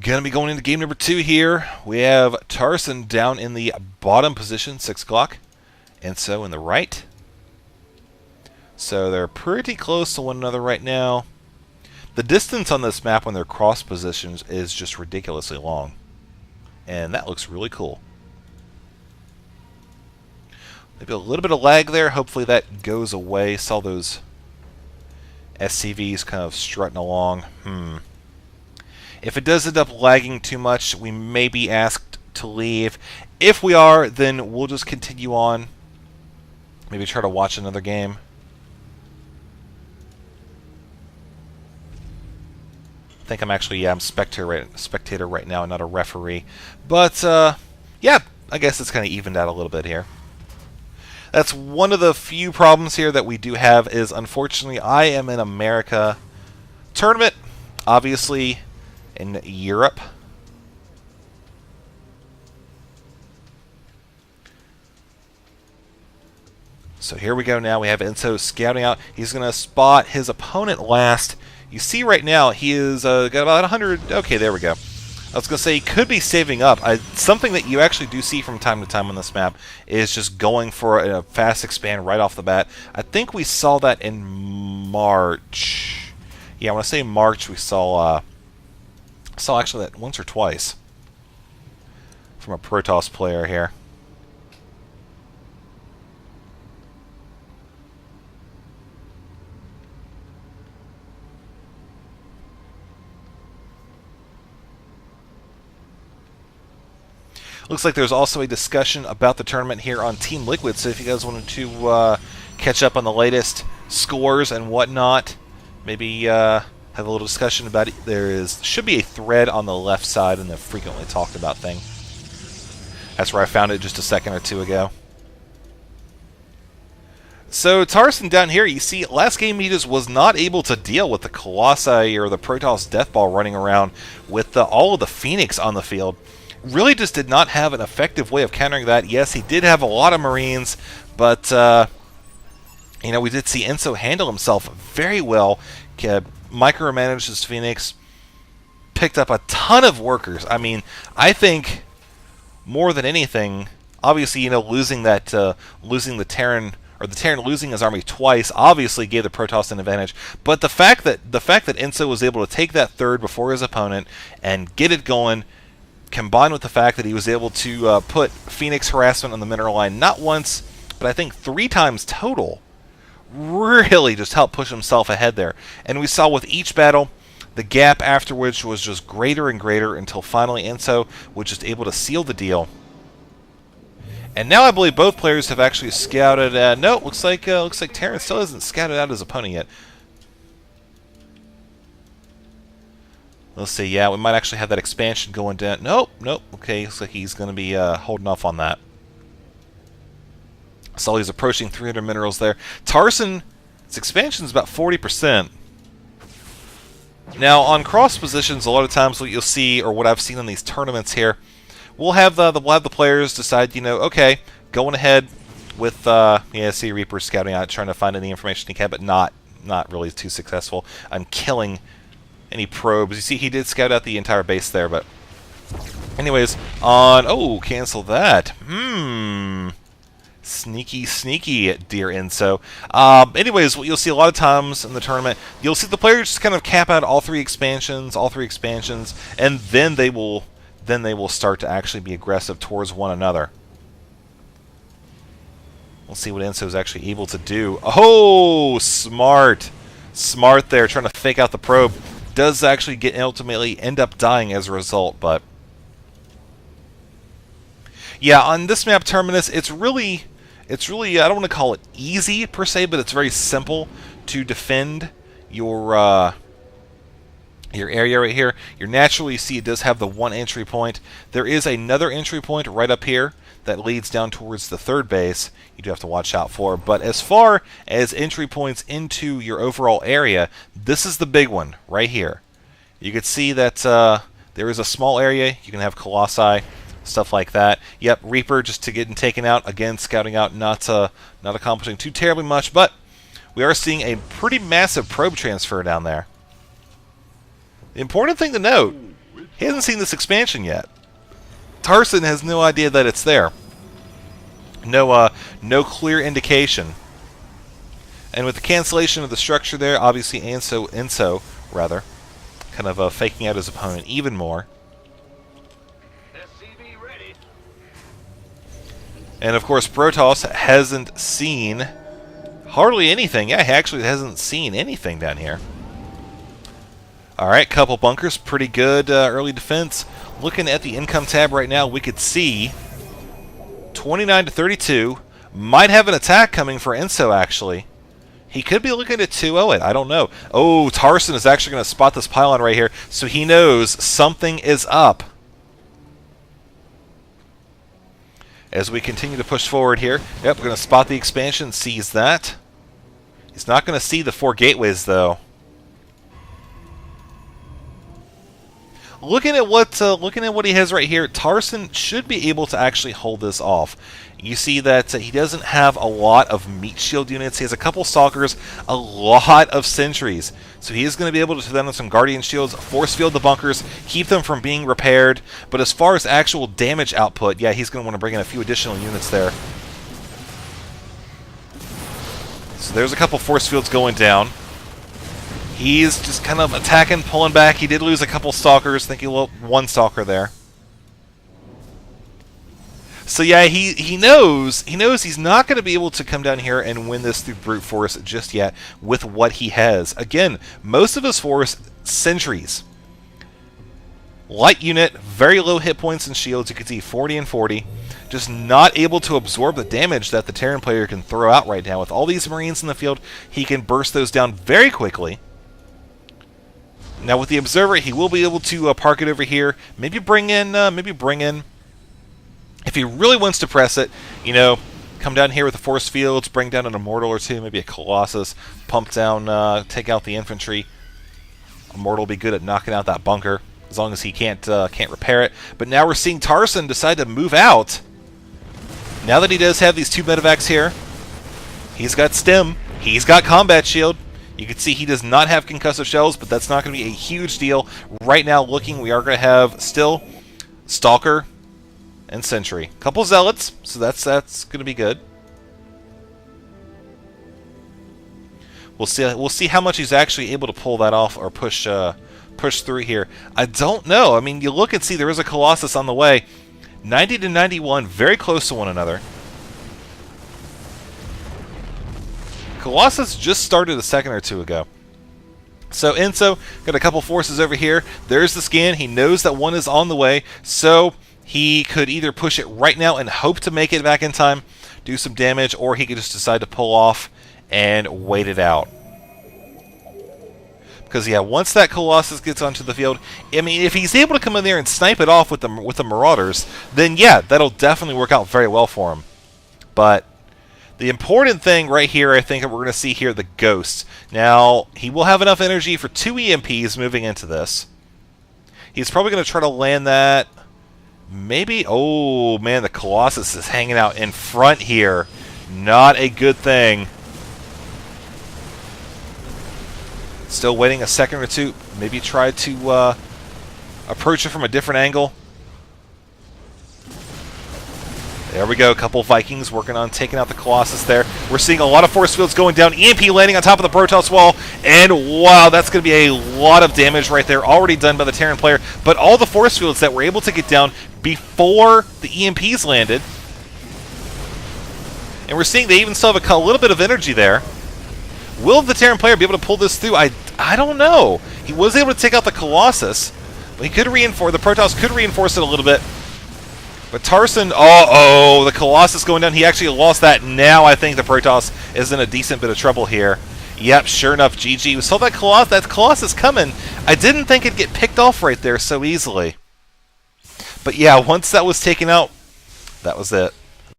Gonna be going into game number 2 here. We have MTarson down in the bottom position, 6 o'clock, and so in the right. So they're pretty close to one another right now. The distance on this map when they're cross positions is just ridiculously long. And that looks really cool. Maybe a little bit of lag there. Hopefully that goes away. Saw those SCVs kind of strutting along. If it does end up lagging too much, we may be asked to leave. If we are, then we'll just continue on. Maybe try to watch another game. I think I'm actually, I'm spectator right now, not a referee. But, yeah, I guess it's kind of evened out a little bit here. That's one of the few problems here that we do have is, unfortunately, I am in America tournament, obviously in Europe. So here we go now. We have Enso scouting out. He's going to spot his opponent last. You see right now he is got about 100. Okay, there we go. I was going to say he could be saving up. Something that you actually do see from time to time on this map is just going for a fast expand right off the bat. I think we saw that in March. Yeah, I want to say March we saw actually that once or twice from a Protoss player here. Looks like there's also a discussion about the tournament here on Team Liquid, so if you guys wanted to catch up on the latest scores and whatnot, maybe have a little discussion about it. Should be a thread on the left side in the frequently talked about thing. That's where I found it just a second or two ago. So MTarson down here, you see, last game he just was not able to deal with the Colossi or the Protoss Deathball running around with all of the Phoenix on the field. Really just did not have an effective way of countering that. Yes, he did have a lot of Marines, but you know, we did see Enso handle himself very well. Micromanaged his Phoenix, picked up a ton of workers. I mean, I think more than anything, obviously, you know, losing the Terran, or the Terran losing his army twice, obviously gave the Protoss an advantage. But the fact that Enso was able to take that third before his opponent and get it going, combined with the fact that he was able to put Phoenix harassment on the mineral line not once, but I think 3 times total, really just helped push himself ahead there. And we saw with each battle, the gap afterwards was just greater and greater until finally Enso was just able to seal the deal. And now I believe both players have actually scouted. No, looks like Terran still hasn't scouted out his opponent yet. Let's see, yeah, we might actually have that expansion going down. Nope. Okay, looks like he's going to be holding off on that. So he's approaching 300 minerals there. MTarson, its expansion is about 40%. Now, on cross positions, a lot of times what you'll see, or what I've seen in these tournaments here, we'll have the players decide, you know, okay, going ahead with, yeah, see Reaper scouting out, trying to find any information he can, but not really too successful on killing any probes. You see, he did scout out the entire base there, but anyways, oh, cancel that. Sneaky, dear Enso. Anyways, what you'll see a lot of times in the tournament, you'll see the players just kind of cap out all three expansions, and then they will start to actually be aggressive towards one another. We'll see what Enso is actually able to do. Oh, smart there, trying to fake out the probe. Does actually ultimately end up dying as a result, but yeah, on this map Terminus, it's really I don't want to call it easy per se, but it's very simple to defend your area right here. You're naturally, you see, it does have the one entry point. There is another entry point right up here that leads down towards the third base you do have to watch out for. But as far as entry points into your overall area, this is the big one right here. You can see that there is a small area. You can have Colossi, stuff like that. Yep, Reaper just to getting taken out. Again, scouting out, not accomplishing too terribly much, but we are seeing a pretty massive probe transfer down there. The important thing to note He hasn't seen this expansion yet. MTarson has no idea that it's there. No clear indication. And with the cancellation of the structure there, obviously RAZERiNSo, rather, kind of faking out his opponent even more. SCV ready. And of course, Protoss hasn't seen hardly anything. Yeah, he actually hasn't seen anything down here. Alright, couple bunkers. Pretty good early defense. Looking at the income tab right now, we could see 29 to 32. Might have an attack coming for RAZERiNSo, actually. He could be looking to 2-0 it. I don't know. Oh, MTarson is actually going to spot this pylon right here, so he knows something is up. As we continue to push forward here. Yep, we're going to spot the expansion, sees that. He's not going to see the 4 gateways, though. Looking at what he has right here, MTarson should be able to actually hold this off. You see that he doesn't have a lot of meat shield units. He has a couple stalkers, a lot of sentries. So he is going to be able to throw down some guardian shields, force field the bunkers, keep them from being repaired. But as far as actual damage output, yeah, he's going to want to bring in a few additional units there. So there's a couple force fields going down. He's just kind of attacking, pulling back. He did lose a couple stalkers. I think he lost 1 stalker there. So yeah, he knows he's not going to be able to come down here and win this through brute force just yet with what he has. Again, most of his force, sentries. Light unit, very low hit points and shields. You can see 40 and 40. Just not able to absorb the damage that the Terran player can throw out right now. With all these Marines in the field, he can burst those down very quickly. Now with the Observer, he will be able to park it over here. Maybe bring in, if he really wants to press it, you know, come down here with the force fields, bring down an Immortal or 2, maybe a Colossus, pump down, take out the infantry. Immortal will be good at knocking out that bunker, as long as he can't repair it. But now we're seeing MTarson decide to move out. Now that he does have these 2 medevacs here, he's got stim, he's got combat shield. You can see he does not have concussive shells, but that's not going to be a huge deal. Right now, we are going to have still Stalker and Sentry. Couple Zealots, so that's going to be good. We'll see how much he's actually able to pull that off or push through here. I don't know. I mean, you look and see there is a Colossus on the way. 90 to 91, very close to one another. Colossus just started a second or 2 ago. So RAZERiNSo got a couple forces over here. There's the scan. He knows that one is on the way, so he could either push it right now and hope to make it back in time, do some damage, or he could just decide to pull off and wait it out. Because yeah, once that Colossus gets onto the field, I mean, if he's able to come in there and snipe it off with the Marauders, then yeah, that'll definitely work out very well for him. But the important thing right here, I think, that we're going to see here, the Ghosts. Now, he will have enough energy for 2 EMPs moving into this. He's probably going to try to land that. Maybe. Oh, man, the Colossus is hanging out in front here. Not a good thing. Still waiting a second or 2. Maybe try to approach it from a different angle. There we go, a couple Vikings working on taking out the Colossus there. We're seeing a lot of force fields going down. EMP landing on top of the Protoss wall. And wow, that's going to be a lot of damage right there, already done by the Terran player. But all the force fields that were able to get down before the EMPs landed. And we're seeing they even still have a little bit of energy there. Will the Terran player be able to pull this through? I don't know. He was able to take out the Colossus. He could reinforce, the Protoss could reinforce it a little bit. But MTarson, uh-oh, the Colossus going down. He actually lost that. Now I think the Protoss is in a decent bit of trouble here. Yep, sure enough, GG. We saw that Colossus coming. I didn't think it'd get picked off right there so easily. But yeah, once that was taken out, that was it.